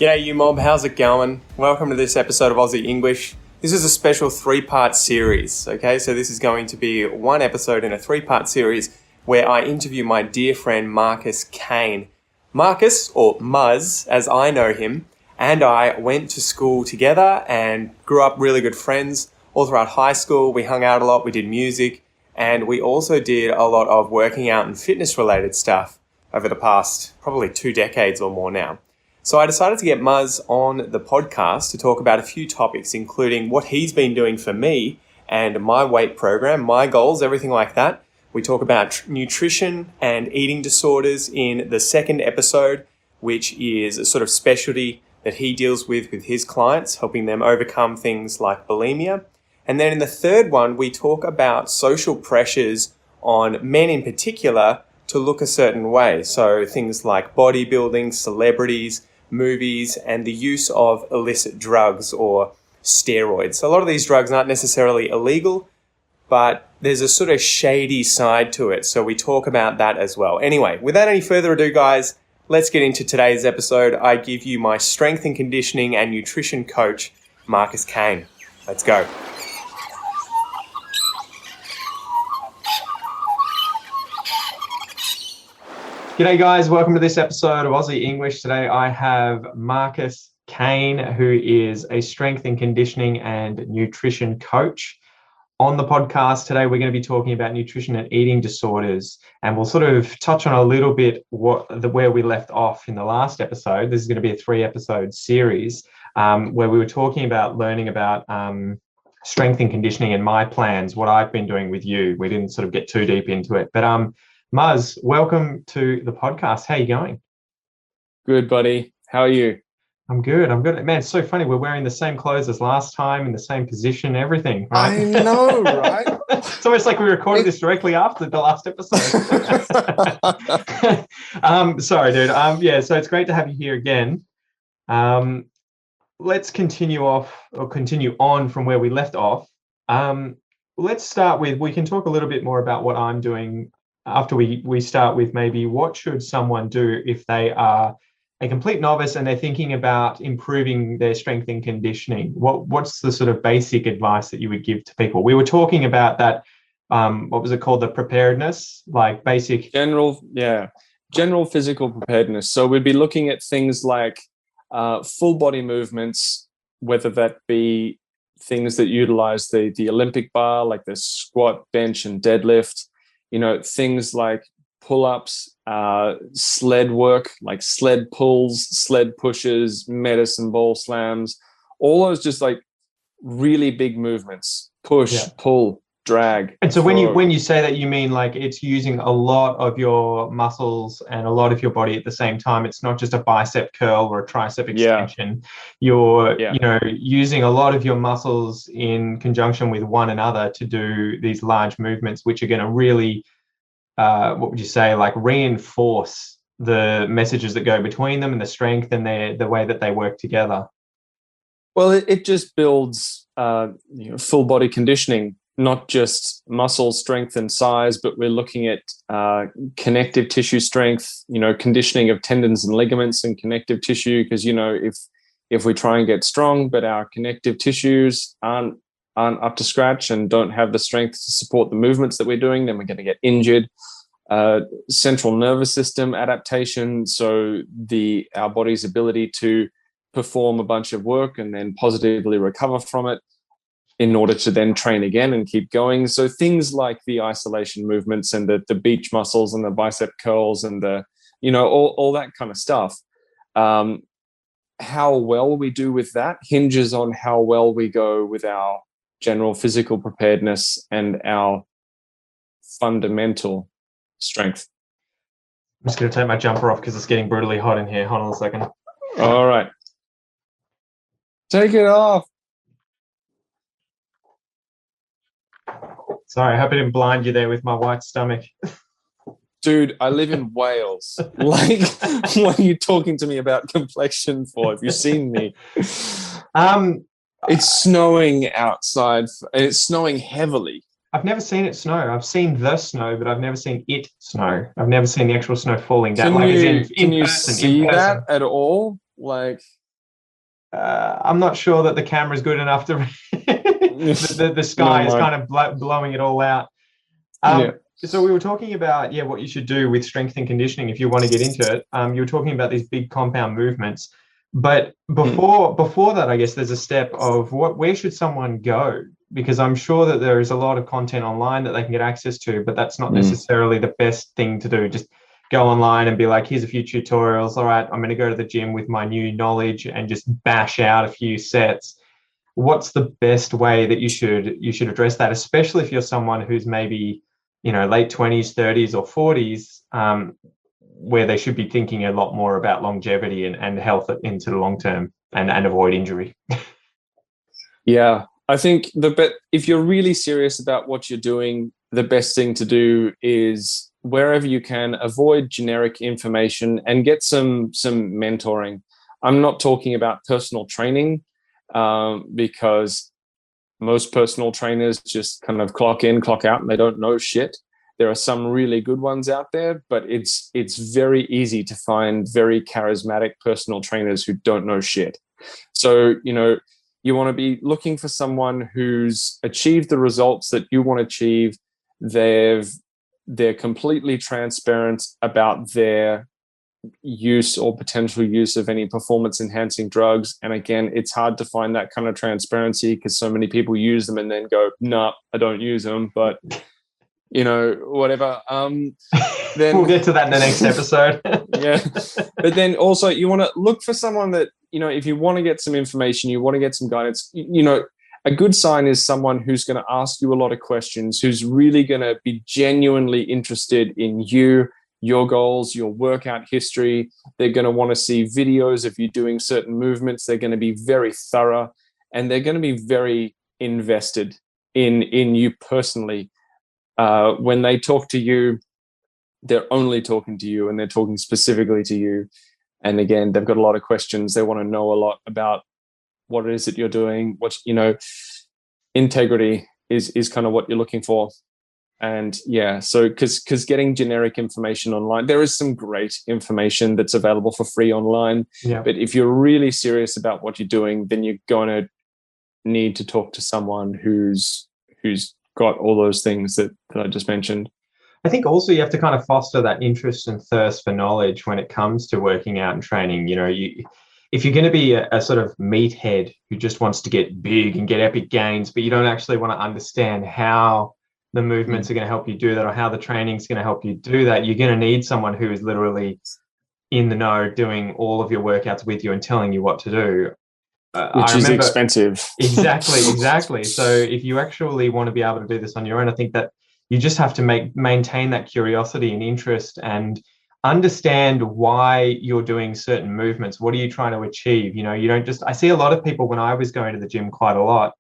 G'day you mob, how's it going? Welcome to this episode of Aussie English. This is a special 3-part series, okay? So this is going to be one episode in a 3-part series where I interview my dear friend Marcus Kain. Marcus, or Muzz as I know him, and I went to school together and grew up really good friends. All throughout high school, we hung out a lot, we did music, and we also did a lot of working out and fitness related stuff over the past probably 2 decades or more now. So I decided to get Muzz on the podcast to talk about a few topics, including what he's been doing for me and my weight program, my goals, everything like that. We talk about nutrition and eating disorders in the second episode, which is a sort of specialty that he deals with his clients, helping them overcome things like bulimia. And then in the third one, we talk about social pressures on men in particular to look a certain way. So things like bodybuilding, celebrities, movies, and the use of illicit drugs or steroids. A lot of these drugs aren't necessarily illegal, but there's a sort of shady side to it. So we talk about that as well. Anyway, without any further ado, guys, let's get into today's episode. I give you my strength and conditioning and nutrition coach, Marcus Kain. Let's go. G'day guys, welcome to this episode of Aussie English. Today I have Marcus Kain, who is a strength and conditioning and nutrition coach. On the podcast today, we're going to be talking about nutrition and eating disorders, and we'll sort of touch on a little bit where we left off in the last episode. This is going to be a 3-episode series where we were talking about learning about strength and conditioning and my plans, what I've been doing with you. We didn't sort of get too deep into it, but Muzz, welcome to the podcast. How are you going? Good, buddy. How are you? I'm good. Man, it's so funny. We're wearing the same clothes as last time, in the same position, everything. Right? I know, right? It's almost like we recorded this directly after the last episode. Sorry, dude. So it's great to have you here again. Let's continue on from where we left off. Let's start with, we can talk a little bit more about what I'm doing after we start with maybe what should someone do if they are a complete novice and they're thinking about improving their strength and conditioning. What's the sort of basic advice that you would give to people? We were talking about that, what was it called? The preparedness, like basic... General physical preparedness. So we'd be looking at things like full body movements, whether that be things that utilize the Olympic bar, like the squat, bench, and deadlift. You know, things like pull-ups, sled work, like sled pulls, sled pushes, medicine ball slams, all those just like really big movements, push, pull, drag. And so when you say that, you mean like it's using a lot of your muscles and a lot of your body at the same time. It's not just a bicep curl or a tricep extension. You're using a lot of your muscles in conjunction with one another to do these large movements, which are going to really what would you say, like reinforce the messages that go between them and the strength and the way that they work together. Well, it just builds full body conditioning, not just muscle strength and size, but we're looking at connective tissue strength, conditioning of tendons and ligaments and connective tissue, because, if we try and get strong, but our connective tissues aren't up to scratch and don't have the strength to support the movements that we're doing, then we're going to get injured. Central nervous system adaptation, so our body's ability to perform a bunch of work and then positively recover from it in order to then train again and keep going. So things like the isolation movements and the beach muscles and the bicep curls and all that kind of stuff. How well we do with that hinges on how well we go with our general physical preparedness and our fundamental strength. I'm just going to take my jumper off because it's getting brutally hot in here. Hold on a second. All right. Take it off. Sorry, I hope I didn't blind you there with my white stomach. Dude, I live in Wales. Like, what are you talking to me about complexion for? Have you seen me? It's snowing outside. It's snowing heavily. I've never seen it snow. I've seen the snow, but I've never seen it snow. I've never seen the actual snow falling down. Can you see that at all? Like, I'm not sure that the camera's good enough to. the sky is kind of blowing it all out. So we were talking about what you should do with strength and conditioning if you want to get into it. You were talking about these big compound movements, but before that, I guess there's a step of where should someone go? Because I'm sure that there is a lot of content online that they can get access to, but that's not necessarily the best thing to do. Just go online and be like, here's a few tutorials. All right, I'm going to go to the gym with my new knowledge and just bash out a few sets. What's the best way that you should address that, especially if you're someone who's maybe late 20s, 30s, or 40s, where they should be thinking a lot more about longevity and health into the long term and avoid injury. Yeah, I think if you're really serious about what you're doing, the best thing to do is wherever you can avoid generic information and get some mentoring. I'm not talking about personal training because most personal trainers just kind of clock in, clock out, and they don't know shit. There are some really good ones out there, but it's very easy to find very charismatic personal trainers who don't know shit. So, you want to be looking for someone who's achieved the results that you want to achieve. They're completely transparent about their use or potential use of any performance enhancing drugs. And again, it's hard to find that kind of transparency because so many people use them and then go, "No, I don't use them," but whatever. Then we'll get to that in the next episode. Yeah. But then also you want to look for someone that, if you want to get some information, you want to get some guidance, a good sign is someone who's going to ask you a lot of questions, who's really going to be genuinely interested in you, your goals, your workout history. They're going to want to see videos of you doing certain movements. They're going to be very thorough, and they're going to be very invested in you personally. When they talk to you, they're only talking to you, and they're talking specifically to you. And again, they've got a lot of questions. They want to know a lot about what it is that you're doing. Integrity is kind of what you're looking for. And so because getting generic information online, there is some great information that's available for free online. Yeah. But if you're really serious about what you're doing, then you're going to need to talk to someone who's got all those things that I just mentioned. I think also you have to kind of foster that interest and thirst for knowledge when it comes to working out and training. If you're going to be a sort of meathead who just wants to get big and get epic gains, but you don't actually want to understand how the movements are going to help you do that or how the training is going to help you do that, you're going to need someone who is literally in the know, doing all of your workouts with you and telling you what to do. Which is expensive. Exactly. So if you actually want to be able to do this on your own, I think that you just have to maintain that curiosity and interest and understand why you're doing certain movements. What are you trying to achieve? You don't just, I see a lot of people when I was going to the gym quite a lot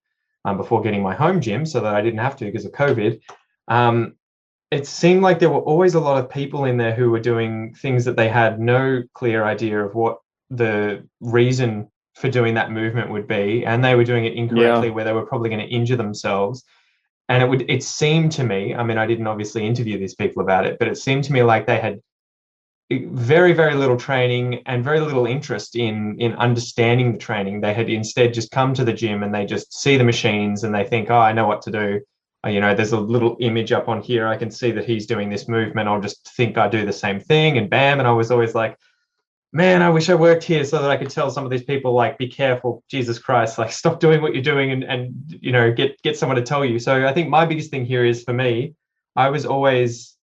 before getting my home gym so that I didn't have to because of COVID. It seemed like there were always a lot of people in there who were doing things that they had no clear idea of what the reason for doing that movement would be. And they were doing it incorrectly where they were probably going to injure themselves. And it seemed to me, I mean, I didn't obviously interview these people about it, but it seemed to me like they had very, very little training and very little interest in understanding the training. They had instead just come to the gym and they just see the machines and they think, oh, I know what to do. There's a little image up on here. I can see that he's doing this movement. I'll just think I do the same thing and bam. And I was always like, man, I wish I worked here so that I could tell some of these people, like, be careful, Jesus Christ, like, stop doing what you're doing and get someone to tell you. So I think my biggest thing here is, for me, I was always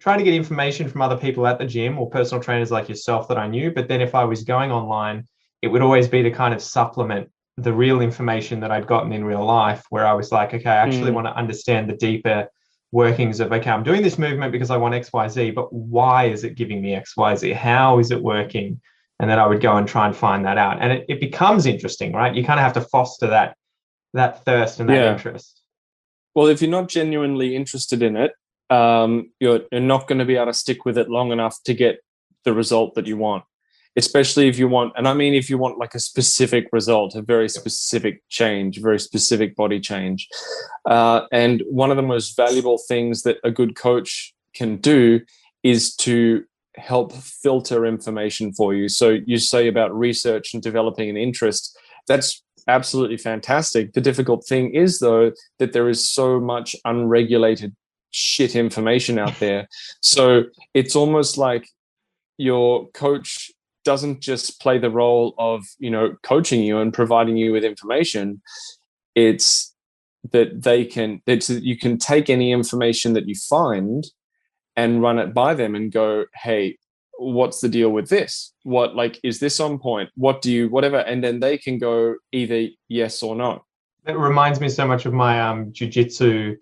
trying to get information from other people at the gym or personal trainers like yourself that I knew. But then if I was going online, it would always be to kind of supplement the real information that I'd gotten in real life, where I was like, okay, I actually want to understand the deeper workings of, okay, I'm doing this movement because I want XYZ, but why is it giving me XYZ? How is it working? And then I would go and try and find that out. And it becomes interesting, right? You kind of have to foster that thirst and that interest. Well, if you're not genuinely interested in it, you're not going to be able to stick with it long enough to get the result that you want. Especially if you want, and I mean, if you want like a specific result, a very specific change, very specific body change. And one of the most valuable things that a good coach can do is to help filter information for you. So you say about research and developing an interest. That's absolutely fantastic. The difficult thing is, though, that there is so much unregulated shit information out there. So it's almost like your coach doesn't just play the role of, coaching you and providing you with information. It's that you can take any information that you find and run it by them and go, hey, what's the deal with this? What, like, is this on point? Whatever. And then they can go either yes or no. It reminds me so much of my jiu-jitsu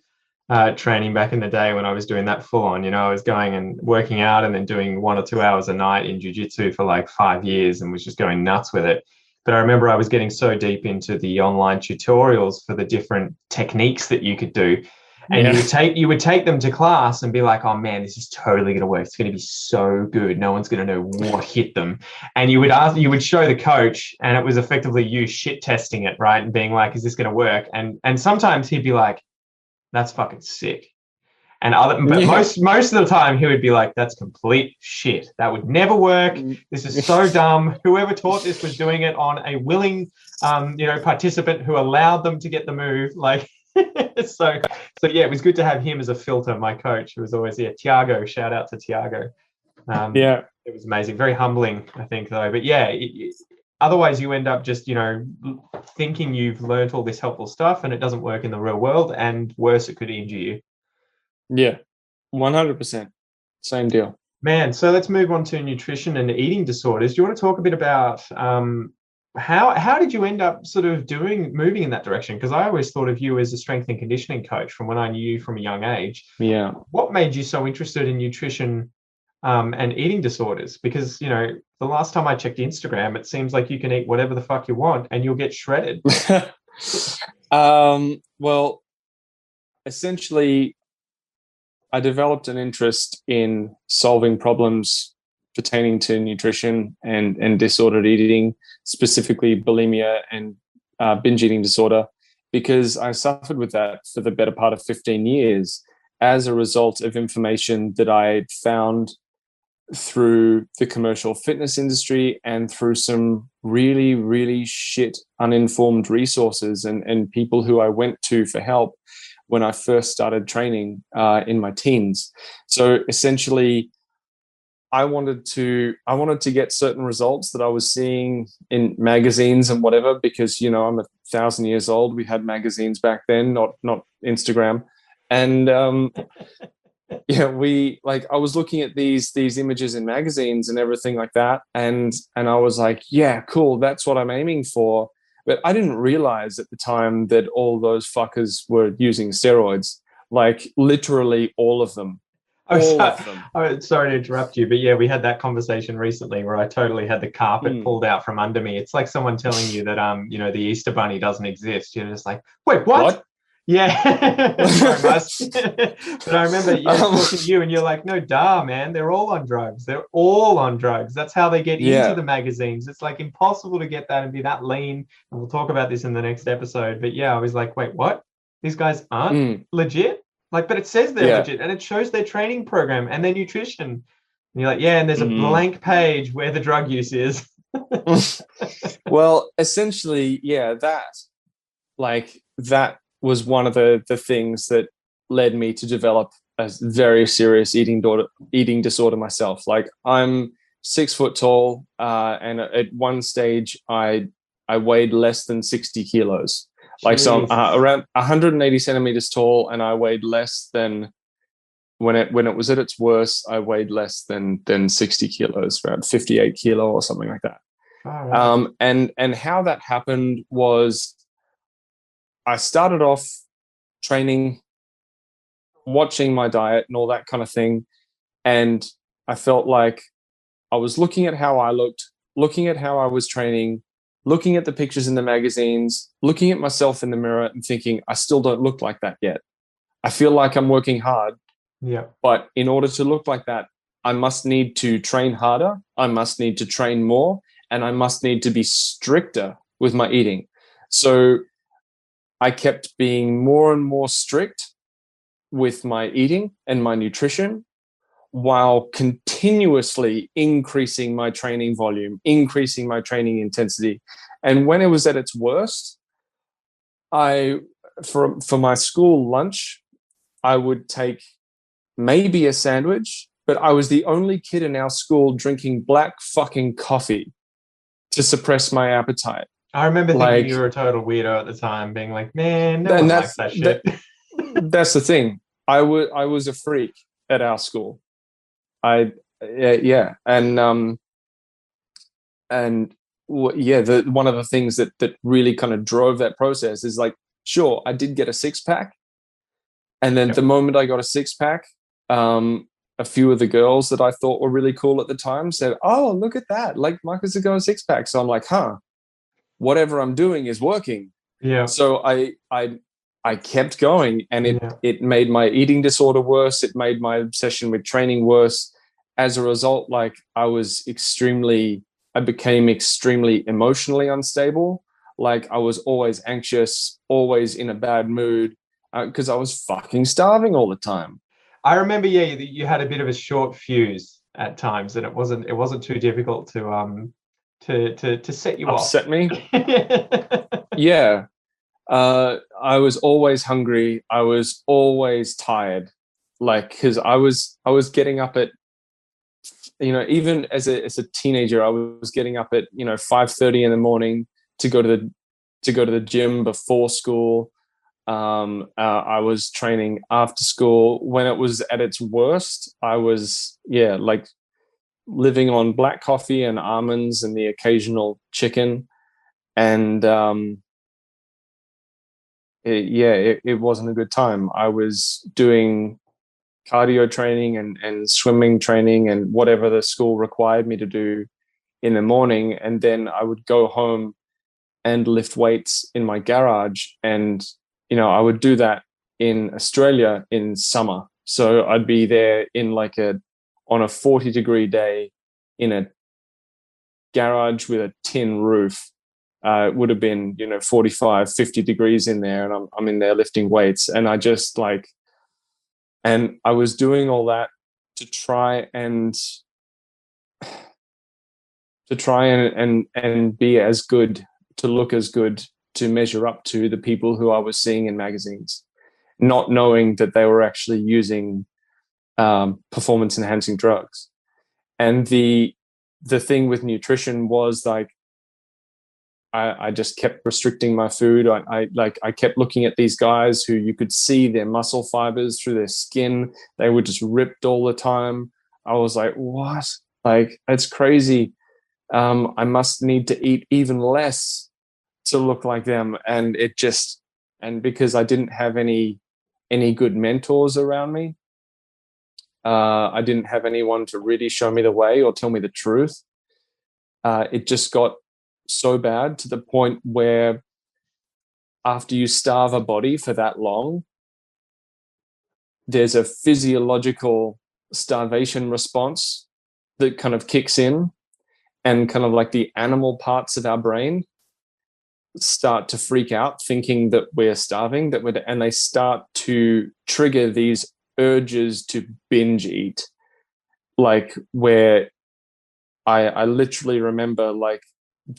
training back in the day when I was doing that full on. I was going and working out and then doing 1 or 2 hours a night in jiu-jitsu for like 5 years and was just going nuts with it. But I remember I was getting so deep into the online tutorials for the different techniques that you could do. And you would take them to class and be like, oh man, this is totally going to work. It's going to be so good. No one's going to know what hit them. And you would show the coach, and it was effectively you shit testing it, right? And being like, is this going to work? And sometimes he'd be like, that's fucking sick. But most of the time he would be like, that's complete shit. That would never work. This is so dumb. Whoever taught this was doing it on a willing, participant who allowed them to get the move. Like, so yeah, it was good to have him as a filter. My coach, who was always Tiago. Shout out to Tiago. It was amazing. Very humbling, I think, though. But yeah, otherwise you end up just, thinking you've learned all this helpful stuff and it doesn't work in the real world, and worse, it could injure you. Yeah, 100%. Same deal. Man, so let's move on to nutrition and eating disorders. Do you want to talk a bit about how did you end up sort of moving in that direction? Because I always thought of you as a strength and conditioning coach from when I knew you from a young age. Yeah. What made you so interested in nutrition and eating disorders? Because, the last time I checked Instagram, it seems like you can eat whatever the fuck you want and you'll get shredded. Well, essentially, I developed an interest in solving problems pertaining to nutrition and disordered eating, specifically bulimia and binge eating disorder, because I suffered with that for the better part of 15 years as a result of information that I found through the commercial fitness industry and through some really, really shit uninformed resources and people who I went to for help when I first started training in my teens. So essentially, I wanted to get certain results that I was seeing in magazines and whatever, because I'm 1,000 years old. We had magazines back then, not Instagram, and I was looking at these images in magazines and everything like that, and I was like, yeah, cool, that's what I'm aiming for. But I didn't realize at the time that all those fuckers were using steroids, like literally all of them. Sorry to interrupt you, but yeah, we had that conversation recently where I totally had the carpet pulled out from under me. It's like someone telling you that the Easter Bunny doesn't exist. You're just like, wait, what? Yeah. Sorry, but I remember talking to you and you're like, no, man, they're all on drugs. They're all on drugs. That's how they get into the magazines. It's like impossible to get that and be that lean. And we'll talk about this in the next episode. But yeah, I was like, wait, what? These guys aren't legit? Like, but it says they're legit and it shows their training program and their nutrition. And you're like, yeah, and there's a blank page where the drug use is. Well, essentially, that was one of the things that led me to develop a very serious eating disorder myself. Like, I'm 6 foot tall, and at one stage I weighed less than 60 kilos. Like, so I'm around 180 centimeters tall, and I weighed less than, when it was at its worst, I weighed less than 60 kilos, around 58 kilo or something like that. Right. And how that happened was, I started off training, watching my diet and all that kind of thing. And I felt like I was looking at how I looked, looking at how I was training, looking at the pictures in the magazines, looking at myself in the mirror and thinking, I still don't look like that yet. I feel like I'm working hard. Yeah. But in order to look like that, I must need to train harder. I must need to train more, and I must need to be stricter with my eating. So I kept being more and more strict with my eating and my nutrition, while continuously increasing my training volume, increasing my training intensity. And when it was at its worst, for my school lunch, I would take maybe a sandwich, but I was the only kid in our school drinking black fucking coffee to suppress my appetite. I remember thinking you were a total weirdo at the time, being like, man, no one likes that shit. That's the thing. I was a freak at our school. And one of the things that really kind of drove that process is like, sure, I did get a six-pack, and then the moment I got a six-pack, a few of the girls that I thought were really cool at the time said, "Oh, look at that! Like Marcus has got a six-pack." So I'm like, "Huh, whatever I'm doing is working." Yeah. So I kept going, and it made my eating disorder worse. It made my obsession with training worse. As a result, like I became extremely emotionally unstable. Like I was always anxious, always in a bad mood, because I was fucking starving all the time. I remember, you had a bit of a short fuse at times, and it wasn't too difficult to set you upset off. me. Yeah. I was always hungry. I was always tired. Like, because I was getting up at, even as a teenager, I was getting up at 5:30 in the morning to go to the gym before school. I was training after school. When it was at its worst, I was like living on black coffee and almonds and the occasional chicken, and it wasn't a good time. I was doing cardio training and swimming training and whatever the school required me to do in the morning, and then I would go home and lift weights in my garage. And I would do that in Australia in summer, so I'd be there on a 40-degree day in a garage with a tin roof. It would have been 45-50 degrees in there, and I'm in there lifting weights, and I just and I was doing all that to try and be as good, to look as good, to measure up to the people who I was seeing in magazines, not knowing that they were actually using performance enhancing drugs. And the thing with nutrition was like, I just kept restricting my food. I kept looking at these guys who you could see their muscle fibers through their skin. They were just ripped all the time. I was like, what? Like, that's crazy. I must need to eat even less to look like them. And because I didn't have any good mentors around me, I didn't have anyone to really show me the way or tell me the truth. It just got so bad to the point where after you starve a body for that long, there's a physiological starvation response that kind of kicks in, and kind of like the animal parts of our brain start to freak out thinking that we're starving, and they start to trigger these urges to binge eat. Like, where I literally remember like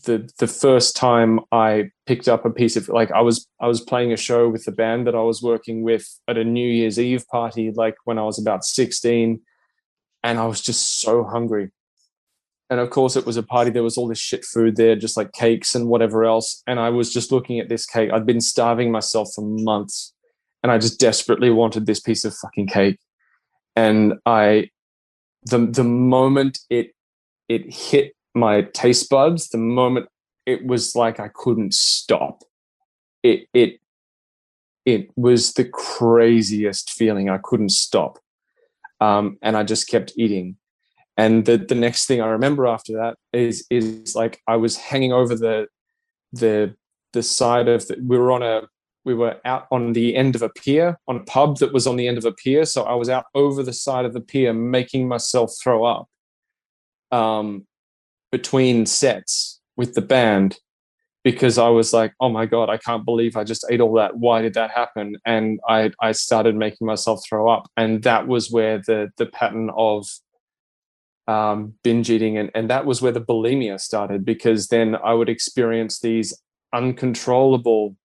the first time I picked up a piece of, like, I was playing a show with the band that I was working with at a New Year's Eve party, like when I was about 16, and I was just so hungry. And of course it was a party, there was all this shit food there, just like cakes and whatever else, and I was just looking at this cake. I'd been starving myself for months, and I just desperately wanted this piece of fucking cake. And the moment it hit my taste buds, the moment, it was like I couldn't stop. It was the craziest feeling. I couldn't stop, and I just kept eating. And the next thing I remember after that is like I was hanging over the side of we were out on the end of a pier, on a pub that was on the end of a pier. So I was out over the side of the pier making myself throw up between sets with the band. because I was like, oh my God, I can't believe I just ate all that. Why did that happen? And I started making myself throw up. And that was where the pattern of binge eating and that was where the bulimia started, because then I would experience these uncontrollable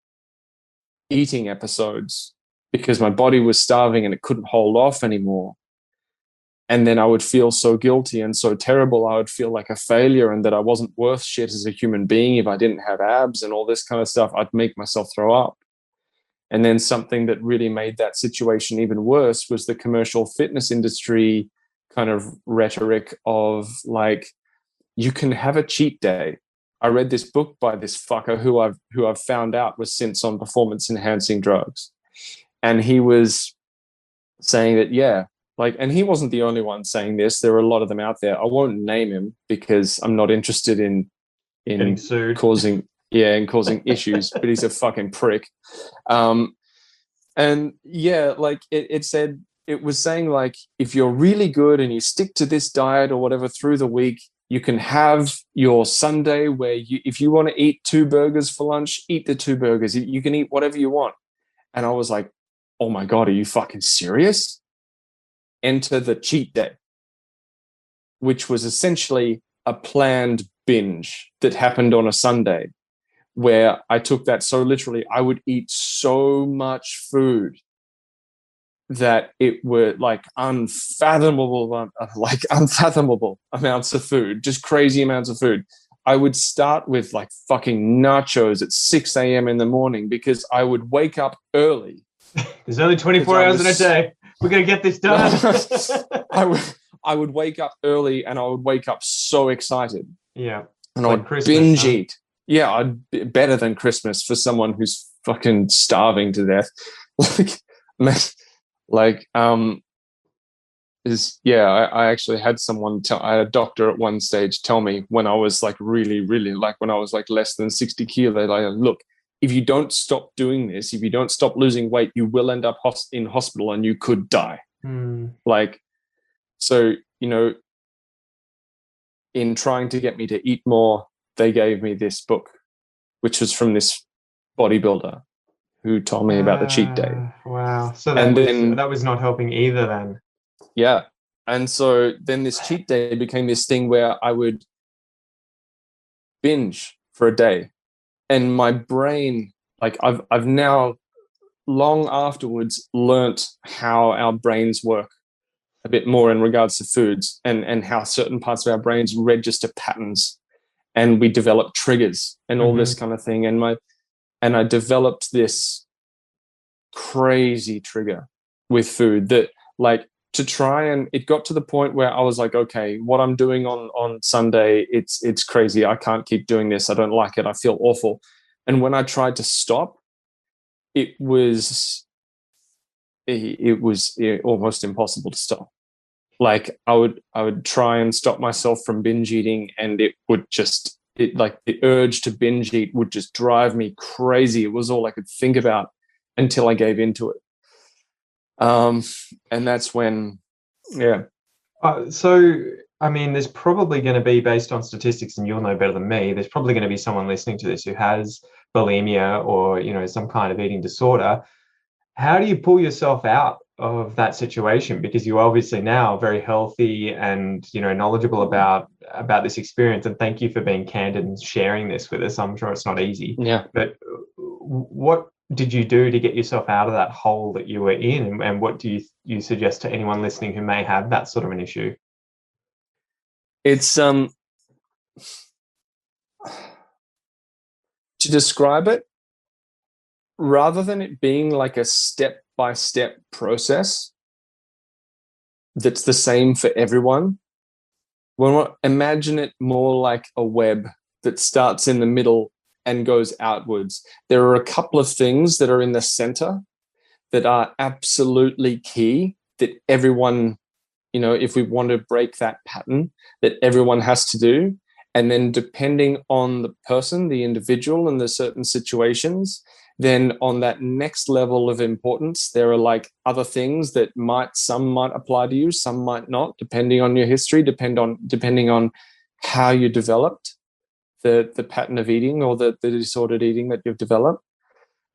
eating episodes because my body was starving and it couldn't hold off anymore. And then I would feel so guilty and so terrible. I would feel like a failure and that I wasn't worth shit as a human being if I didn't have abs and all this kind of stuff. I'd make myself throw up. And then something that really made that situation even worse was the commercial fitness industry kind of rhetoric of like, you can have a cheat day. I read this book by this fucker who I've found out was since on performance enhancing drugs. And he was saying that, yeah, like, and he wasn't the only one saying this. There are a lot of them out there. I won't name him because I'm not interested in causing issues, but he's a fucking prick. And yeah, like it said, it was saying like, if you're really good and you stick to this diet or whatever through the week, you can have your Sunday where if you want to eat 2 burgers for lunch, eat the 2 burgers. You can eat whatever you want. And I was like, oh my God, are you fucking serious? Enter the cheat day, which was essentially a planned binge that happened on a Sunday, where I took that so literally. I would eat so much food that it were like unfathomable amounts of food, just crazy amounts of food. I would start with like fucking nachos at 6 a.m. in the morning because I would wake up early. There's only 24 hours in a day. We're going to get this done. I would wake up early and I would wake up so excited. Yeah. And I would binge eat. Yeah, I'd be better than Christmas for someone who's fucking starving to death. I actually had someone I had a doctor at one stage tell me when I was like really, really, like when I was like less than 60 kilos, like, look, if you don't stop doing this, if you don't stop losing weight, you will end up in hospital and you could die. Like, so, you know, in trying to get me to eat more, they gave me this book, which was from this bodybuilder who told me about the cheat day. Wow. So that was not helping either then. Yeah. And so then this cheat day became this thing where I would binge for a day. And my brain, like I've now long afterwards learnt how our brains work a bit more in regards to foods and how certain parts of our brains register patterns and we develop triggers and all this kind of thing. And I developed this crazy trigger with food that like to try, and it got to the point where I was like, okay, what I'm doing on Sunday, it's crazy. I can't keep doing this. I don't like it. I feel awful. And when I tried to stop, it was almost impossible to stop. Like I would try and stop myself from binge eating, and it would just like the urge to binge eat would just drive me crazy. It was all I could think about until I gave into it. And that's when, yeah. So, I mean, there's probably going to be, based on statistics, and you'll know better than me, there's probably going to be someone listening to this who has bulimia or, you know, some kind of eating disorder. How do you pull yourself out of that situation? Because you're obviously now very healthy and, you know, knowledgeable about this experience. And thank you for being candid and sharing this with us. I'm sure it's not easy. Yeah. But what did you do to get yourself out of that hole that you were in? And what do you suggest to anyone listening who may have that sort of an issue? It's to describe it, rather than it being like a step-by-step process that's the same for everyone, imagine it more like a web that starts in the middle and goes outwards. There are a couple of things that are in the center that are absolutely key that everyone, you know, if we want to break that pattern, that everyone has to do. And then depending on the person, the individual, and the certain situations, then on that next level of importance, there are like other things that some might apply to you, some might not, depending on your history, depending on how you developed. the pattern of eating or the disordered eating that you've developed.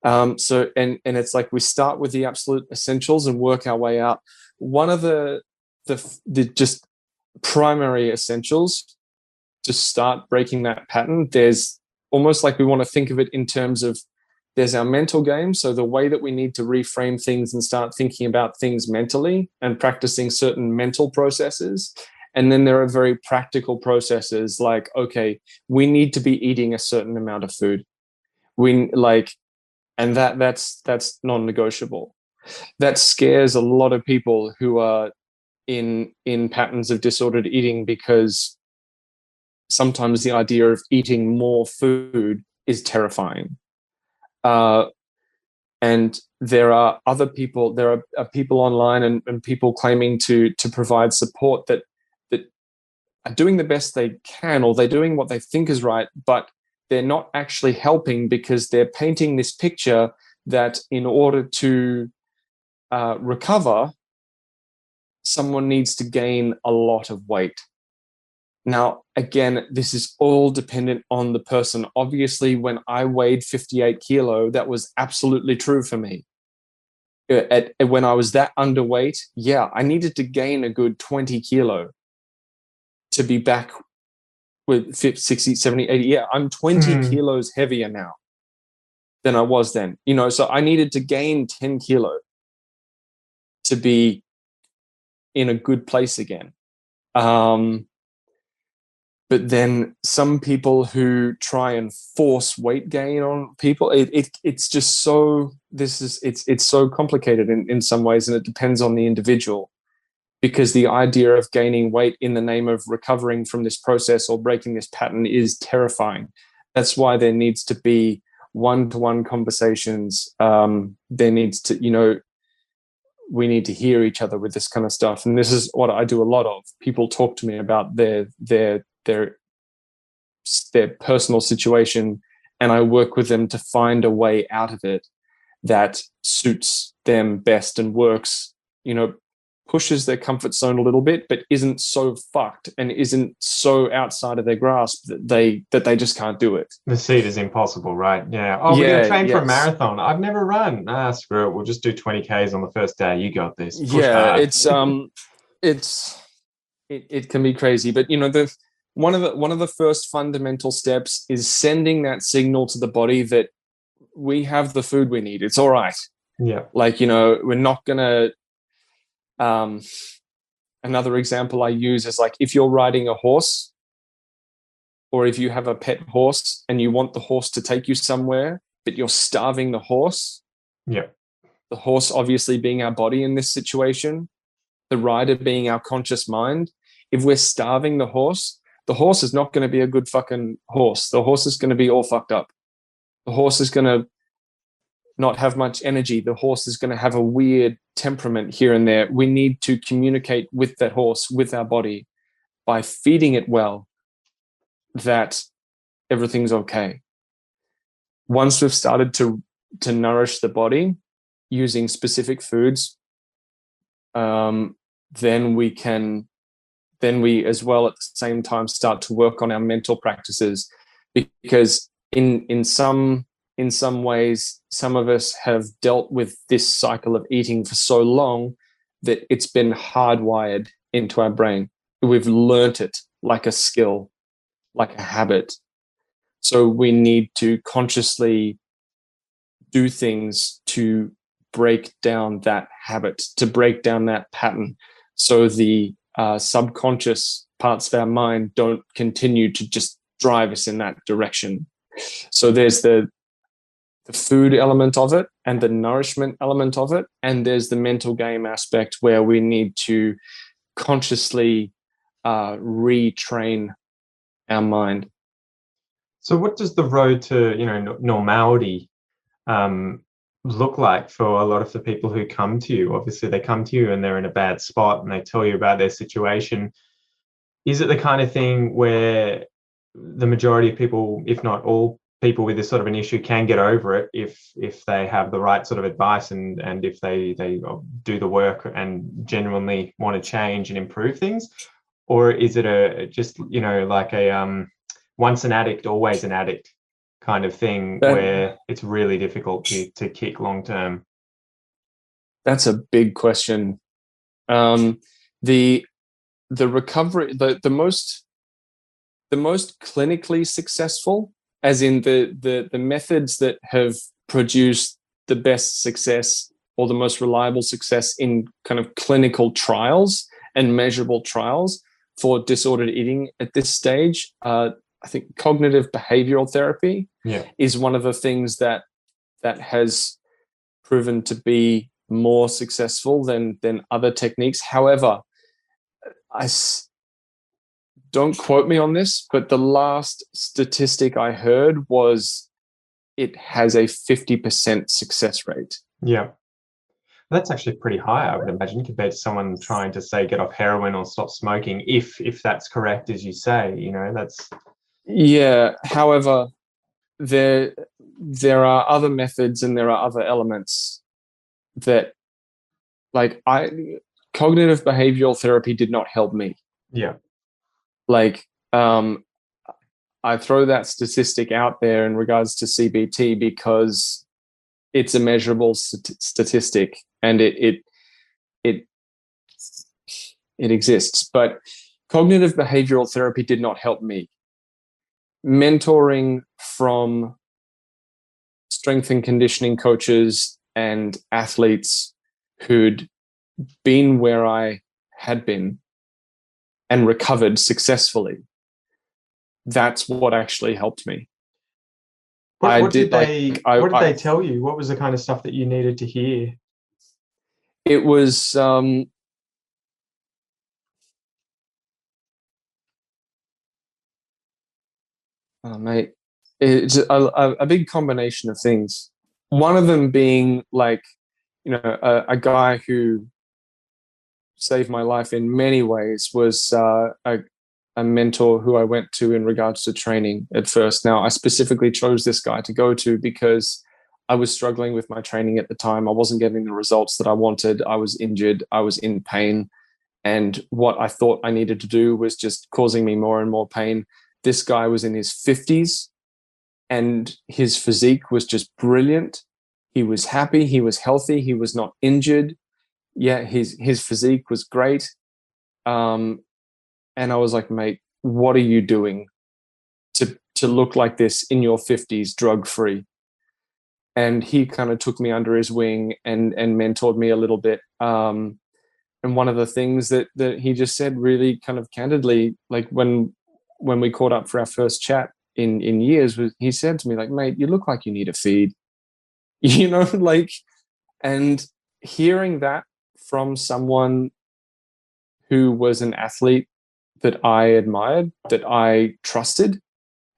So it's like we start with the absolute essentials and work our way out. One of the just primary essentials to start breaking that pattern, there's almost like we want to think of it in terms of there's our mental game. So the way that we need to reframe things and start thinking about things mentally and practicing certain mental processes. And then there are very practical processes like, okay, we need to be eating a certain amount of food. And that's non-negotiable. That scares a lot of people who are in patterns of disordered eating, because sometimes the idea of eating more food is terrifying. And there are people online and people claiming to provide support that are doing the best they can, or they're doing what they think is right, but they're not actually helping, because they're painting this picture that in order to recover, someone needs to gain a lot of weight. Now, again, this is all dependent on the person. Obviously, when I weighed 58 kilo, that was absolutely true for me. When I was that underweight, yeah, I needed to gain a good 20 kilo to be back with 60, 70, 80. Yeah, I'm 20 kilos heavier now than I was then. So I needed to gain 10 kilo to be in a good place again. But then some people who try and force weight gain on people, it's just so it's so complicated in some ways, and it depends on the individual, because the idea of gaining weight in the name of recovering from this process or breaking this pattern is terrifying. That's why there needs to be one-to-one conversations. There needs to, we need to hear each other with this kind of stuff. And this is what I do a lot of. People talk to me about their personal situation, and I work with them to find a way out of it that suits them best and works, pushes their comfort zone a little bit, but isn't so fucked and isn't so outside of their grasp that they just can't do it. The seat is impossible, right? Yeah. Oh, we're gonna train for a marathon. I've never run. Screw it. We'll just do 20 Ks on the first day. You got this. Push hard. It can be crazy, but one of the first fundamental steps is sending that signal to the body that we have the food we need. It's all right. Yeah. We're not gonna. Another example I use is like if you're riding a horse, or if you have a pet horse and you want the horse to take you somewhere, but you're starving the horse. Yeah. The horse obviously being our body in this situation, the rider being our conscious mind. If we're starving the horse is not going to be a good fucking horse. The horse is going to be all fucked up. The horse is going to not have much energy. The horse is going to have a weird temperament here and there. We need to communicate with that horse, with our body, by feeding it well, that everything's okay. Once we've started to nourish the body using specific foods, then we as well at the same time start to work on our mental practices, because in some ways, some of us have dealt with this cycle of eating for so long that it's been hardwired into our brain. We've learnt it like a skill, like a habit. So we need to consciously do things to break down that habit, to break down that pattern, so the subconscious parts of our mind don't continue to just drive us in that direction. So there's the food element of it and the nourishment element of it, and there's the mental game aspect where we need to consciously retrain our mind. So what does the road to normality look like for a lot of the people who come to you? Obviously they come to you and they're in a bad spot and they tell you about their situation. Is it the kind of thing where the majority of people, if not all people with this sort of an issue, can get over it if they have the right sort of advice and if they do the work and genuinely want to change and improve things? Or is it just like a once an addict, always an addict kind of thing, where it's really difficult to kick long term? That's a big question. The recovery, the most clinically successful, as in the methods that have produced the best success or the most reliable success in kind of clinical trials and measurable trials for disordered eating at this stage, I think cognitive behavioral therapy is one of the things that has proven to be more successful than other techniques. However, don't quote me on this, but the last statistic I heard was it has a 50% success rate. Yeah. That's actually pretty high, I would imagine, compared to someone trying to, say, get off heroin or stop smoking, if that's correct, as you say. That's... Yeah. However, there are other methods and there are other elements that, like, cognitive behavioral therapy did not help me. Yeah. Like, I throw that statistic out there in regards to CBT because it's a measurable statistic and it exists. But cognitive behavioral therapy did not help me. Mentoring from strength and conditioning coaches and athletes who'd been where I had been and recovered successfully, that's what actually helped me. What did they tell you? What was the kind of stuff that you needed to hear? It was mate, it's a big combination of things. One of them being, like, a guy who saved my life in many ways was a mentor who I went to in regards to training at first. Now, I specifically chose this guy to go to because I was struggling with my training at the time. I wasn't getting the results that I wanted. I was injured. I was in pain. And what I thought I needed to do was just causing me more and more pain. This guy was in his 50s and his physique was just brilliant. He was happy. He was healthy. He was not injured. Yeah, his physique was great. And I was like, mate, what are you doing to look like this in your 50s, drug-free? And he kind of took me under his wing and mentored me a little bit. And one of the things that he just said really kind of candidly, like when we caught up for our first chat in years, was he said to me, like, mate, you look like you need a feed. Like, and hearing that from someone who was an athlete that I admired, that I trusted,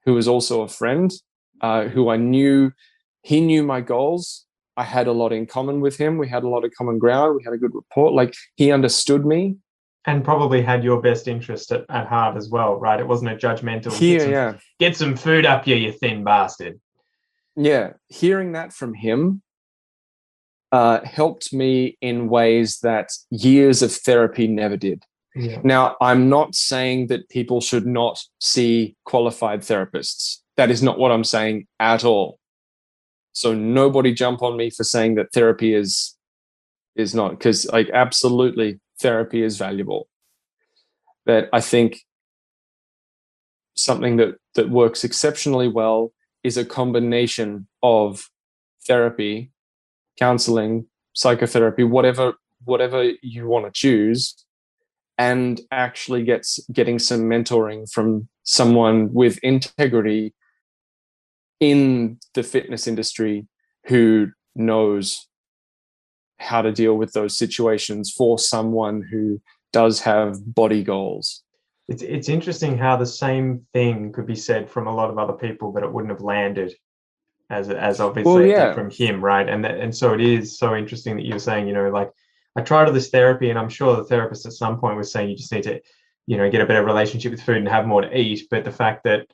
who was also a friend, who I knew, he knew my goals. I had a lot in common with him. We had a lot of common ground. We had a good rapport. Like, he understood me. And probably had your best interest at heart as well, right? It wasn't a judgmental, get some food up you thin bastard. Yeah. Hearing that from him helped me in ways that years of therapy never did. Yeah. Now, I'm not saying that people should not see qualified therapists. That is not what I'm saying at all. So nobody jump on me for saying that therapy is not, because, like, absolutely therapy is valuable. But I think something that works exceptionally well is a combination of therapy, counseling, psychotherapy, whatever you want to choose, and actually getting some mentoring from someone with integrity in the fitness industry who knows how to deal with those situations for someone who does have body goals. It's interesting how the same thing could be said from a lot of other people, but it wouldn't have landed as obviously it did from him, right? And so it is so interesting that you're saying, like, I tried all this therapy, and I'm sure the therapist at some point was saying you just need to, get a better relationship with food and have more to eat. But the fact that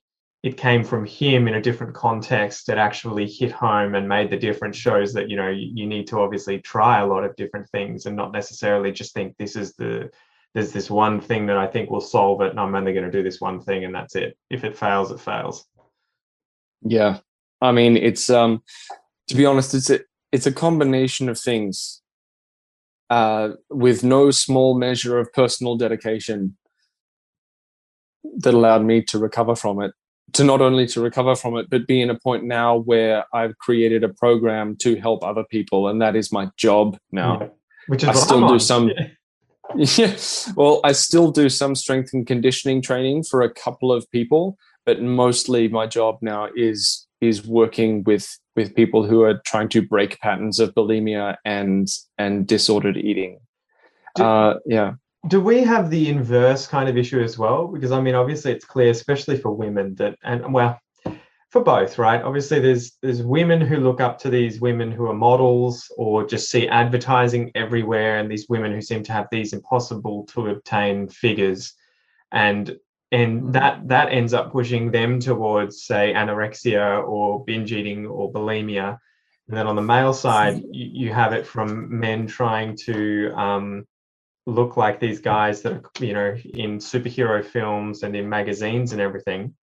it came from him in a different context that actually hit home and made the difference shows that, you need to obviously try a lot of different things and not necessarily just think this is the there's this one thing that I think will solve it, and I'm only going to do this one thing, and that's it. If it fails, it fails. Yeah. I mean, it's to be honest, it's a combination of things. With no small measure of personal dedication that allowed me to recover from it, to not only to recover from it, but be in a point now where I've created a program to help other people, and that is my job now. Yeah. Which is I what still I'm do on. some. Yeah, well, I still do some strength and conditioning training for a couple of people, but mostly my job now is working with people who are trying to break patterns of bulimia and disordered eating. Yeah. Do we have the inverse kind of issue as well? Because I mean, obviously, it's clear, especially for women, that, and well, for both, right? Obviously, there's women who look up to these women who are models, or just see advertising everywhere, and these women who seem to have these impossible to obtain figures, and that ends up pushing them towards, say, anorexia or binge eating or bulimia. And then on the male side, you have it from men trying to look like these guys that are, you know, in superhero films and in magazines and everything.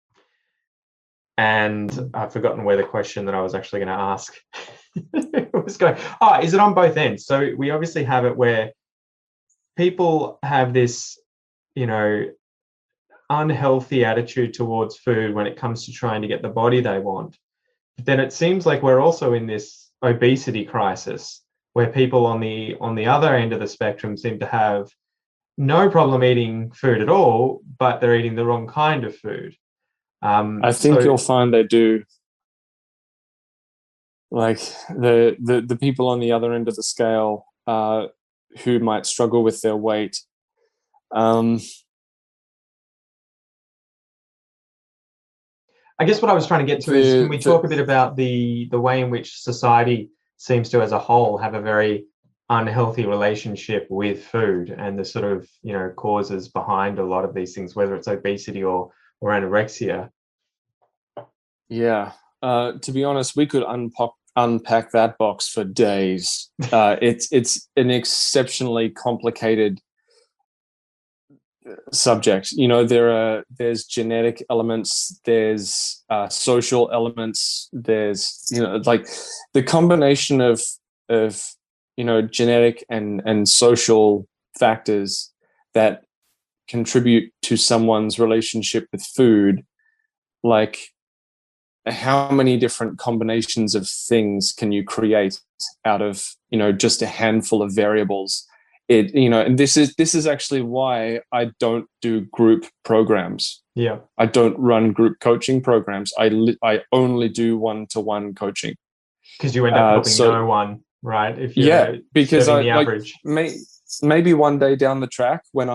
And I've forgotten where the question that I was actually going to ask was going. Oh, is it on both ends? So we obviously have it where people have this, you know, unhealthy attitude towards food when it comes to trying to get the body they want. But then it seems like we're also in this obesity crisis, where people on the other end of the spectrum seem to have no problem eating food at all, but they're eating the wrong kind of food. I think you'll find they do. Like the people on the other end of the scale who might struggle with their weight. I guess what I was trying to get to is, can we talk a bit about the way in which society seems to, as a whole, have a very unhealthy relationship with food, and the sort of, you know, causes behind a lot of these things, whether it's obesity or anorexia? Yeah. To be honest, we could unpack that box for days. It's an exceptionally complicated subject. You know, there's genetic elements, there's social elements, there's, you know, like the combination of you know, genetic and social factors that contribute to someone's relationship with food. Like, how many different combinations of things can you create out of, you know, just a handful of variables? It, you know, and this is actually why I don't do group programs. Yeah. I don't run group coaching programs. I only do one-to-one coaching. Because you end up helping no one, right? If you're because serving the average. Maybe one day down the track, when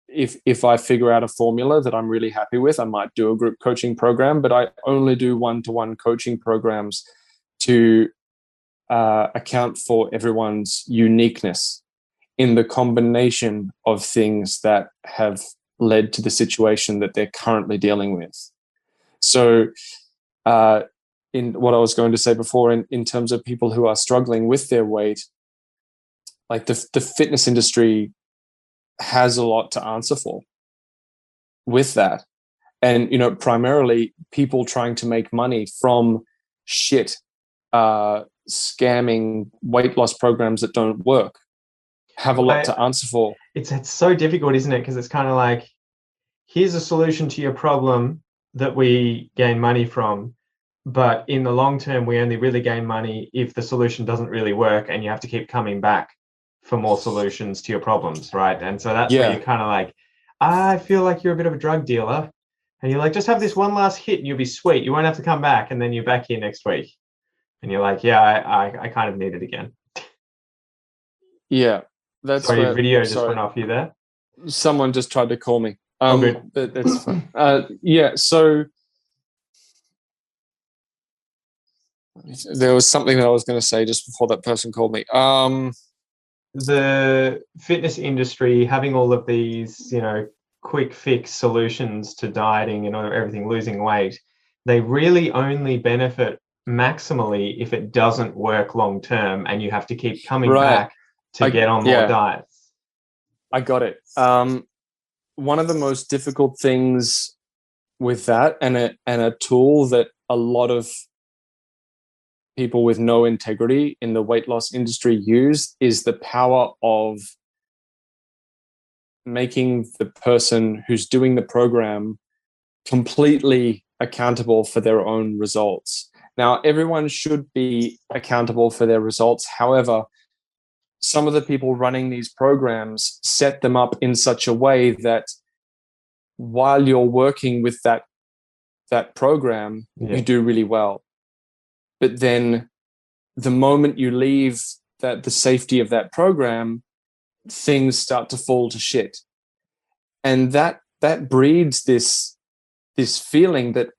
if I figure out a formula that I'm really happy with, I might do a group coaching program, but I only do one-to-one coaching programs to account for everyone's uniqueness in the combination of things that have led to the situation that they're currently dealing with. So in what I was going to say before, in terms of people who are struggling with their weight, like the fitness industry has a lot to answer for with that. And, you know, primarily people trying to make money from shit, scamming weight loss programs that don't work have a lot to answer for. It's so difficult, isn't it? Because it's kind of like, here's a solution to your problem that we gain money from, but in the long term, we only really gain money if the solution doesn't really work, and you have to keep coming back for more solutions to your problems, right? And so that's where you're kind of like, I feel like you're a bit of a drug dealer, and you're like, just have this one last hit and you'll be sweet. You won't have to come back, and then you're back here next week. And you're like, yeah, I kind of need it again. Yeah. That's sorry, your video just went off you there. Someone just tried to call me. Good. That's fine. Yeah, so there was something that I was going to say just before that person called me. The fitness industry having all of these, you know, quick fix solutions to dieting and everything, losing weight, they really only benefit maximally if it doesn't work long term, and you have to keep coming back to get on more diets. I got it. One of the most difficult things with that, and a tool that a lot of people with no integrity in the weight loss industry use, is the power of making the person who's doing the program completely accountable for their own results. Now, everyone should be accountable for their results. However, some of the people running these programs set them up in such a way that while you're working with that program, you do really well. But then the moment you leave the safety of that program, things start to fall to shit. And that breeds this feeling that,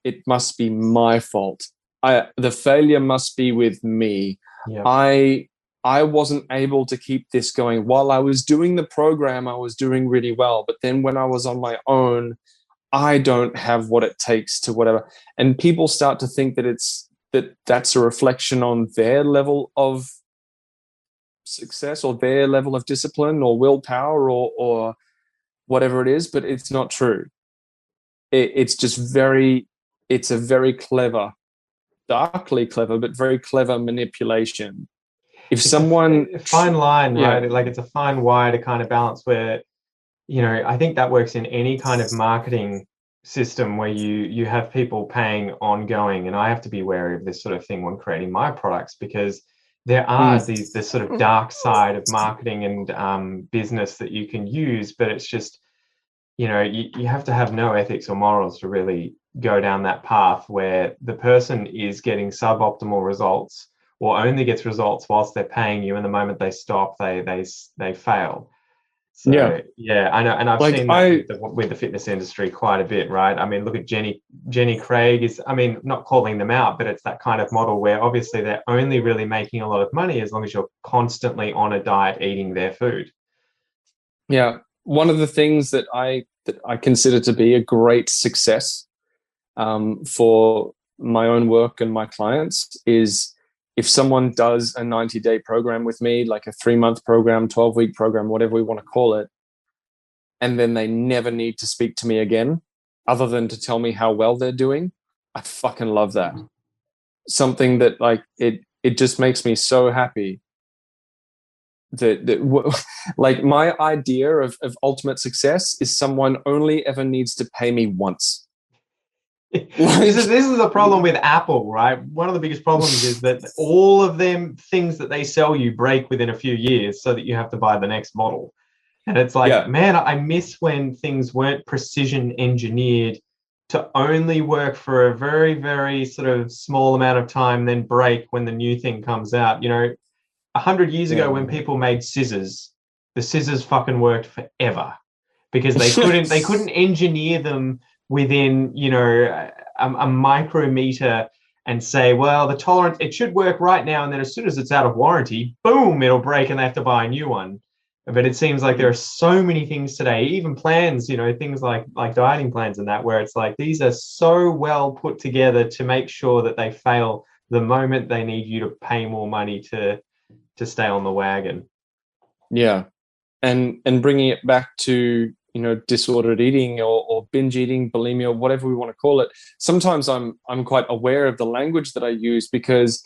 it must be my fault. The failure must be with me. Yep. I wasn't able to keep this going. While I was doing the program, I was doing really well. But then when I was on my own, I don't have what it takes to whatever. And people start to think that that's a reflection on their level of success or their level of discipline or willpower or whatever it is, but it's not true. It's a very clever, darkly clever, but very clever manipulation. If someone a fine line, right? Like, it's a fine wire to kind of balance where, I think that works in any kind of marketing system where you have people paying ongoing. And I have to be wary of this sort of thing when creating my products, because there are this sort of dark side of marketing and business that you can use, but it's just, you have to have no ethics or morals to really go down that path where the person is getting suboptimal results or only gets results whilst they're paying you, and the moment they stop, they fail. So I know, and I've seen that with the fitness industry quite a bit, right? I mean, look at Jenny Craig not calling them out, but it's that kind of model where obviously they're only really making a lot of money as long as you're constantly on a diet eating their food. Yeah. One of the things that I consider to be a great success for my own work and my clients is if someone does a 90-day program with me, like a 3-month program, 12-week program, whatever we want to call it, and then they never need to speak to me again other than to tell me how well they're doing, I fucking love that. Something that, like, it just makes me so happy that like, my idea of ultimate success is someone only ever needs to pay me once. This is the problem with Apple, right? One of the biggest problems is that all of them things that they sell you break within a few years so that you have to buy the next model. And it's like, man, I miss when things weren't precision engineered to only work for a very, very sort of small amount of time, then break when the new thing comes out. 100 years ago when people made scissors, the scissors fucking worked forever because they couldn't engineer them within, a micrometer and say, well, the tolerance, it should work right now. And then as soon as it's out of warranty, boom, it'll break and they have to buy a new one. But it seems like there are so many things today, even plans, things like dieting plans and that, where it's like, these are so well put together to make sure that they fail the moment they need you to pay more money to stay on the wagon. Yeah. And bringing it back to, disordered eating or binge eating, bulimia, whatever we want to call it. Sometimes I'm quite aware of the language that I use because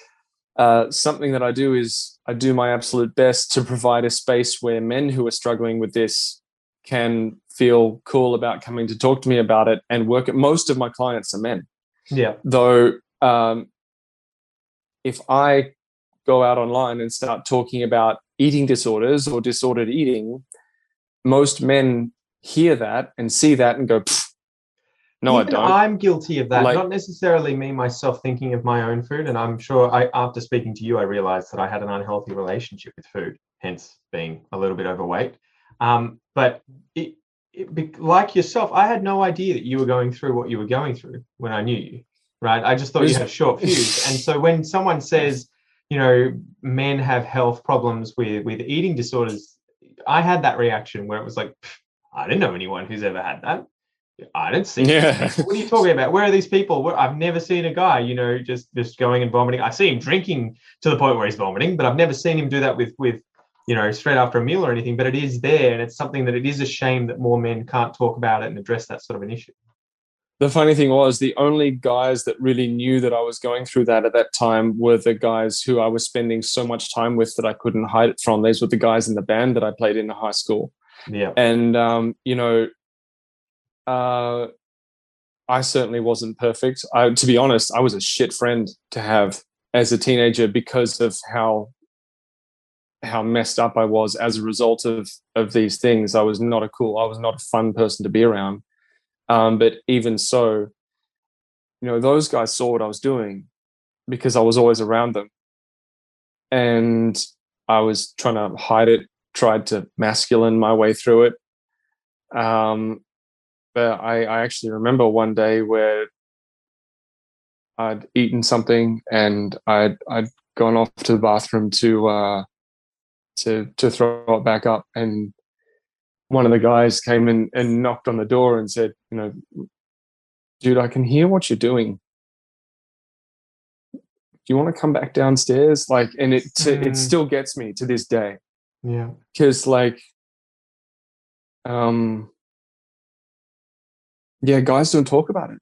something that I do is I do my absolute best to provide a space where men who are struggling with this can feel cool about coming to talk to me about it and work it. Most of my clients are men. Yeah. Though if I go out online and start talking about eating disorders or disordered eating, most men hear that and see that and go, no, even I don't. I'm guilty of that. Not necessarily me myself thinking of my own food. And I'm sure after speaking to you, I realized that I had an unhealthy relationship with food, hence being a little bit overweight. But like yourself, I had no idea that you were going through what you were going through when I knew you, right? I just thought you had a short fuse. And so when someone says, men have health problems with eating disorders, I had that reaction where it was like, I didn't know anyone who's ever had that. I didn't see people. What are you talking about? Where are these people? I've never seen a guy, just going and vomiting. I see him drinking to the point where he's vomiting, but I've never seen him do that with straight after a meal or anything, but it is there, and it's something that it is a shame that more men can't talk about it and address that sort of an issue. The funny thing was, the only guys that really knew that I was going through that at that time were the guys who I was spending so much time with that I couldn't hide it from. These were the guys in the band that I played in high school. Yeah. And, I certainly wasn't perfect. To be honest, I was a shit friend to have as a teenager because of how messed up I was as a result of these things. I was not a fun person to be around. But even so, those guys saw what I was doing because I was always around them. And I was trying to hide it, tried to masculine my way through it. But I actually remember one day where I'd eaten something and I'd gone off to the bathroom to throw it back up, and one of the guys came in and knocked on the door and said, dude, I can hear what you're doing. Do you want to come back downstairs? And it still gets me to this day. Yeah. Because guys don't talk about it.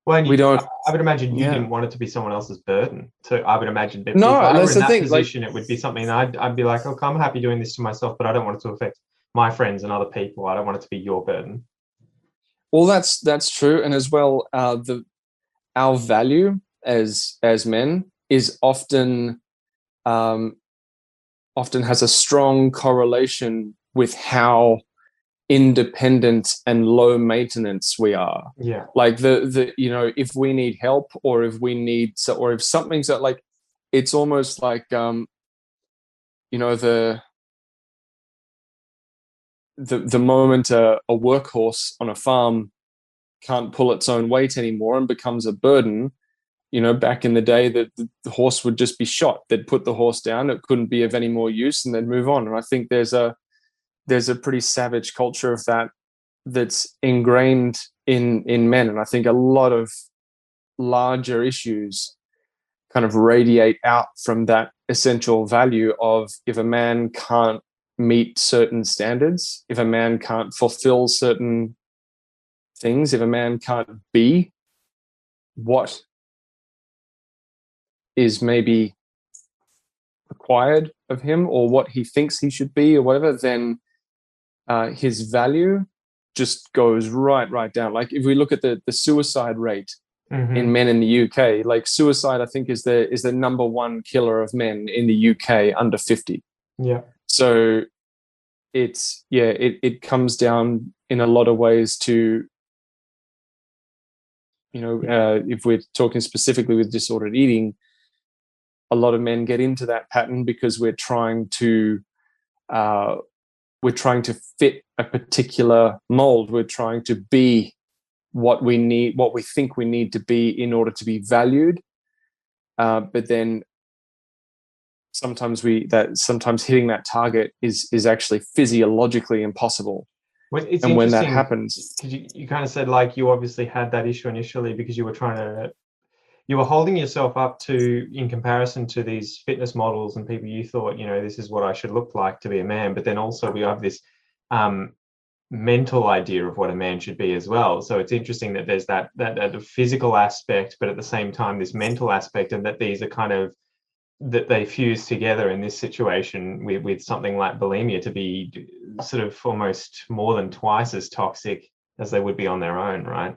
Well, we don't. I would imagine you didn't want it to be someone else's burden. So I would imagine that no, if I that's were in the that thing. position, it would be something I'd be like, look, I'm happy doing this to myself, but I don't want it to affect my friends and other people. I don't want it to be your burden. Well, that's true, and as well, our value as men is often has a strong correlation with how independent and low maintenance we are. Yeah. If we need help, or if something's that, it's almost like the moment a workhorse on a farm can't pull its own weight anymore and becomes a burden. Back in the day, that the horse would just be shot. They'd put the horse down; it couldn't be of any more use, and they'd move on. And I think there's a pretty savage culture of that's ingrained in men, and I think a lot of larger issues kind of radiate out from that essential value of, if a man can't meet certain standards, if a man can't fulfill certain things, if a man can't be what is maybe required of him, or what he thinks he should be, or whatever, then his value just goes right down. If we look at the suicide rate in men in the UK, suicide, I think, is the number one killer of men in the UK under 50. Yeah. So it comes down in a lot of ways to, if we're talking specifically with disordered eating, a lot of men get into that pattern because we're trying to fit a particular mold. We're trying to be what we need, what we think we need to be in order to be valued. But then sometimes hitting that target is actually physiologically impossible. Well, it's and when that interesting happens, because you kind of said you obviously had that issue initially because you were holding yourself up in comparison to these fitness models and people you thought, this is what I should look like to be a man. But then also we have this mental idea of what a man should be as well. So it's interesting that there's that physical aspect, but at the same time, this mental aspect, and that these are that they fuse together in this situation with something like bulimia to be sort of almost more than twice as toxic as they would be on their own, right?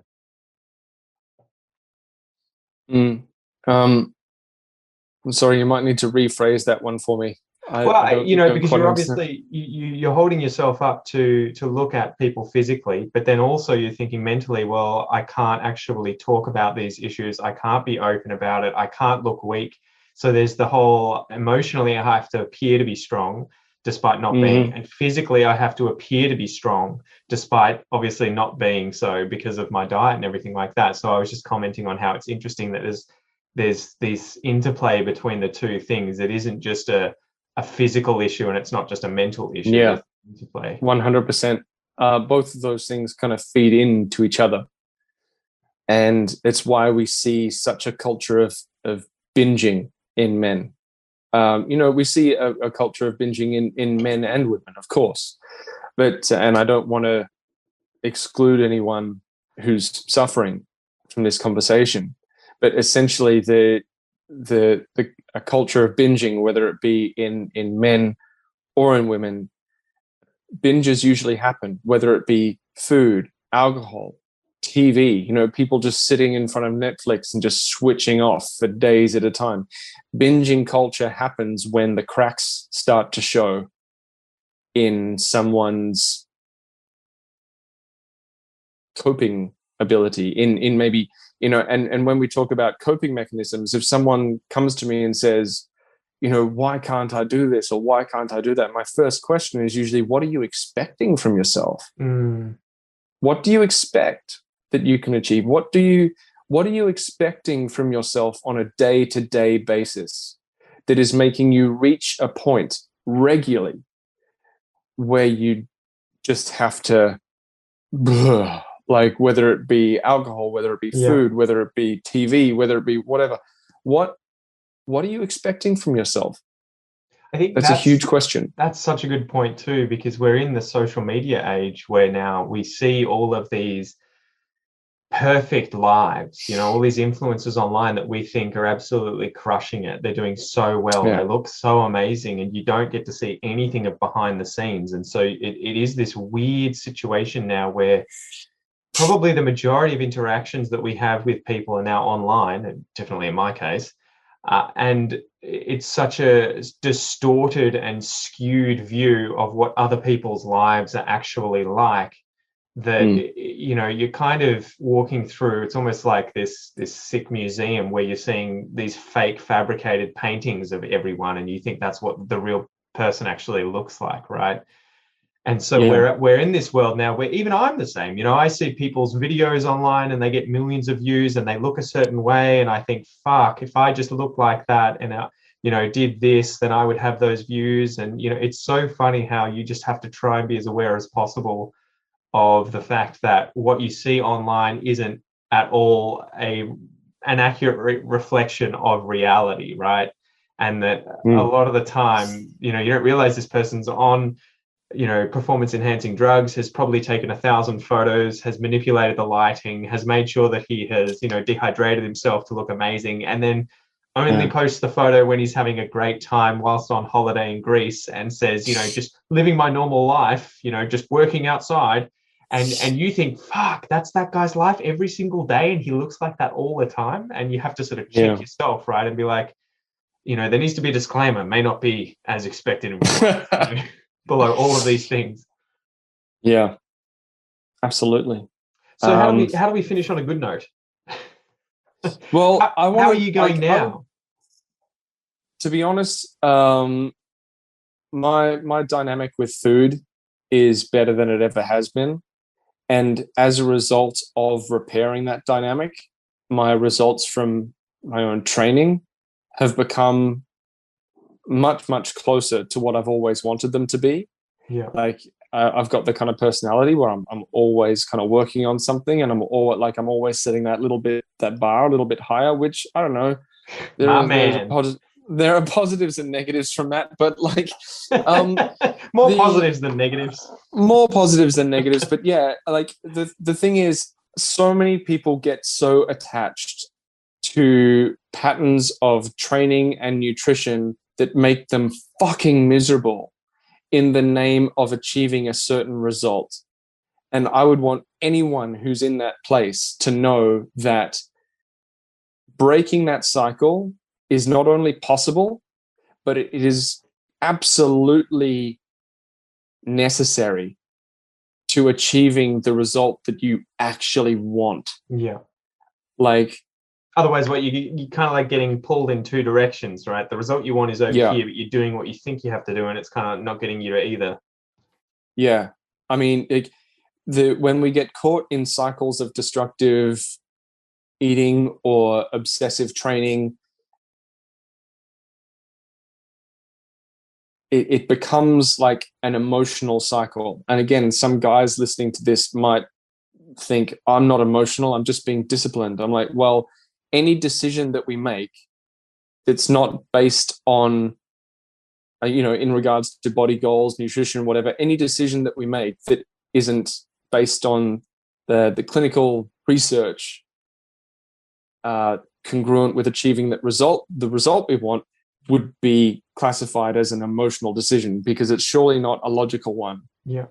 I'm sorry, you might need to rephrase that one for me. Because you're obviously you're holding yourself up to look at people physically, but then also you're thinking mentally, well, I can't actually talk about these issues. I can't be open about it. I can't look weak. So there's the whole emotionally, I have to appear to be strong despite not being, and physically I have to appear to be strong despite obviously not being so because of my diet and everything like that. So I was just commenting on how it's interesting that there's this interplay between the two things. It isn't just a physical issue, and it's not just a mental issue. Yeah, interplay. 100%. Both of those things kind of feed into each other, and it's why we see such a culture of binging in men. We see a culture of binging in men and women, of course, but and I don't want to exclude anyone who's suffering from this conversation, but essentially a culture of binging, whether it be in men or in women, binges usually happen, whether it be food, alcohol, TV, people just sitting in front of Netflix and just switching off for days at a time. Binging culture happens when the cracks start to show in someone's coping ability, in maybe, and when we talk about coping mechanisms, if someone comes to me and says, why can't I do this or why can't I do that? My first question is usually, what are you expecting from yourself? What do you expect that you can achieve? What are you expecting from yourself on a day-to-day basis that is making you reach a point regularly where you just have to, like, whether it be alcohol, whether it be food, whether it be TV, whether it be whatever, what are you expecting from yourself? I think that's a huge question. That's such a good point too, because we're in the social media age where now we see all of these perfect lives, all these influencers online that we think are absolutely crushing it. They're doing so well. They look so amazing, and you don't get to see anything of behind the scenes. And so it is this weird situation now where probably the majority of interactions that we have with people are now online, and definitely in my case, and it's such a distorted and skewed view of what other people's lives are actually like that you're kind of walking through. It's almost like this sick museum where you're seeing these fake fabricated paintings of everyone, and you think that's what the real person actually looks like, right? And so we're in this world now where even I'm the same. I see people's videos online and they get millions of views and they look a certain way, and I think, fuck, if I just look like that and did this, then I would have those views. And it's so funny how you just have to try and be as aware as possible of the fact that what you see online isn't at all an accurate reflection of reality, right? And that a lot of the time, you don't realize this person's on performance enhancing drugs, has probably taken 1,000 photos, has manipulated the lighting, has made sure that he has, dehydrated himself to look amazing, and then only posts the photo when he's having a great time whilst on holiday in Greece and says, just living my normal life, just working outside. And you think, fuck, that's that guy's life every single day, and he looks like that all the time. And you have to sort of check yourself, right? And be like, there needs to be a disclaimer, may not be as expected in real life, below all of these things. Yeah, absolutely. So how do we finish on a good note? Well, how are you going now? To be honest, my dynamic with food is better than it ever has been. And as a result of repairing that dynamic, my results from my own training have become much, much closer to what I've always wanted them to be. Yeah. Like I've got the kind of personality where I'm always kind of working on something, and I'm always setting that bar a little bit higher, which I don't know. There are positives and negatives from that, but like more positives than negatives. More positives than negatives, but yeah, like the thing is, so many people get so attached to patterns of training and nutrition that make them fucking miserable in the name of achieving a certain result. And I would want anyone who's in that place to know that breaking that cycle is not only possible, but it is absolutely necessary to achieving the result that you actually want. Yeah. Like, otherwise, you kind of like getting pulled in two directions, right? The result you want is over here, but you're doing what you think you have to do, and it's kind of not getting you to either. Yeah. I mean, when we get caught in cycles of destructive eating or obsessive training, it becomes like an emotional cycle. And again, some guys listening to this might think, I'm not emotional, I'm just being disciplined. I'm like, well, any decision that we make that's not based on in regards to body goals, nutrition, whatever, any decision that we make that isn't based on the clinical research congruent with achieving that result, the result we want would be classified as an emotional decision, because it's surely not a logical one. Yeah.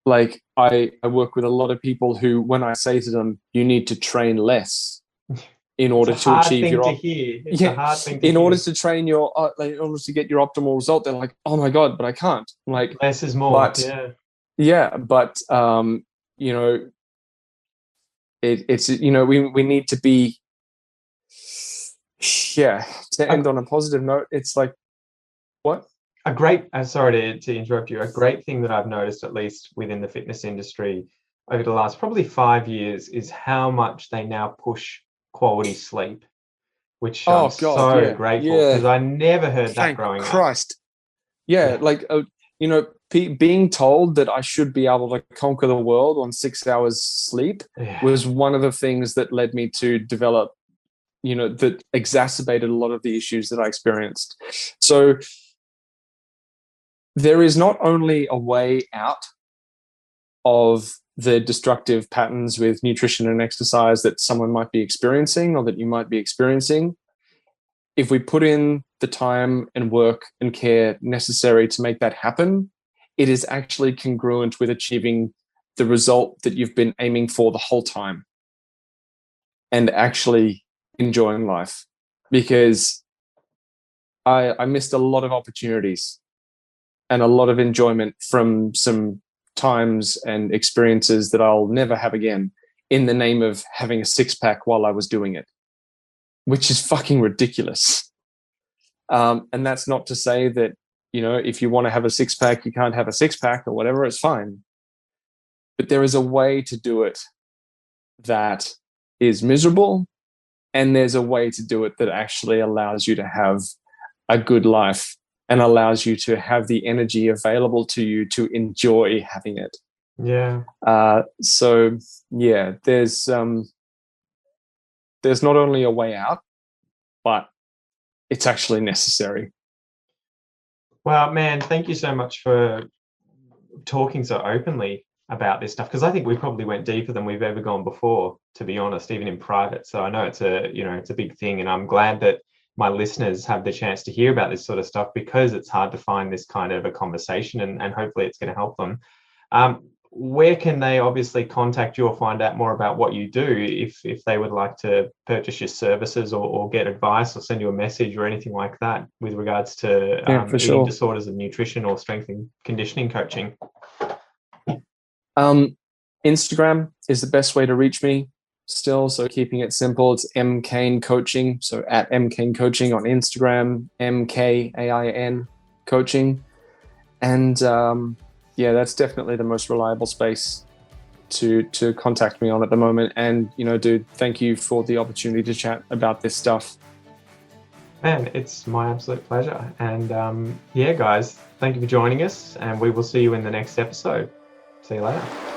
Like I work with a lot of people who, when I say to them, you need to train less in order to achieve your in order to train your in order to get your optimal result, they're like, oh my God, but I can't. I'm like, less is more. But, but it's we need to be to end on a positive note. It's like, what? A great, sorry to interrupt you, a great thing that I've noticed, at least within the fitness industry over the last probably 5 years, is how much they now push quality sleep, which I'm so grateful, because I never heard that growing up. Being told that I should be able to conquer the world on 6 hours sleep was one of the things that led me to develop, that exacerbated a lot of the issues that I experienced. So there is not only a way out of the destructive patterns with nutrition and exercise that someone might be experiencing, or that you might be experiencing. If we put in the time and work and care necessary to make that happen, it is actually congruent with achieving the result that you've been aiming for the whole time, and actually enjoying life. Because I missed a lot of opportunities and a lot of enjoyment from some times and experiences that I'll never have again, in the name of having a six-pack while I was doing it, which is fucking ridiculous. And that's not to say that, if you want to have a six-pack, you can't have a six-pack or whatever, it's fine. But there is a way to do it that is miserable, and there's a way to do it that actually allows you to have a good life and allows you to have the energy available to you to enjoy having it. Yeah. There's not only a way out, but it's actually necessary. Well, man, thank you so much for talking so openly about this stuff, because I think we probably went deeper than we've ever gone before, to be honest, even in private. So I know it's a big thing, and I'm glad that my listeners have the chance to hear about this sort of stuff, because it's hard to find this kind of a conversation, and hopefully it's going to help them. Where can they obviously contact you or find out more about what you do if they would like to purchase your services or get advice or send you a message or anything like that with regards to eating disorders and nutrition or strength and conditioning coaching? Instagram is the best way to reach me still. So keeping it simple, it's M Kain Coaching. So at M Kain Coaching on Instagram, MKAIN Coaching. And that's definitely the most reliable space to contact me on at the moment. And, dude, thank you for the opportunity to chat about this stuff. Man, it's my absolute pleasure. And guys, thank you for joining us, and we will see you in the next episode. See you later.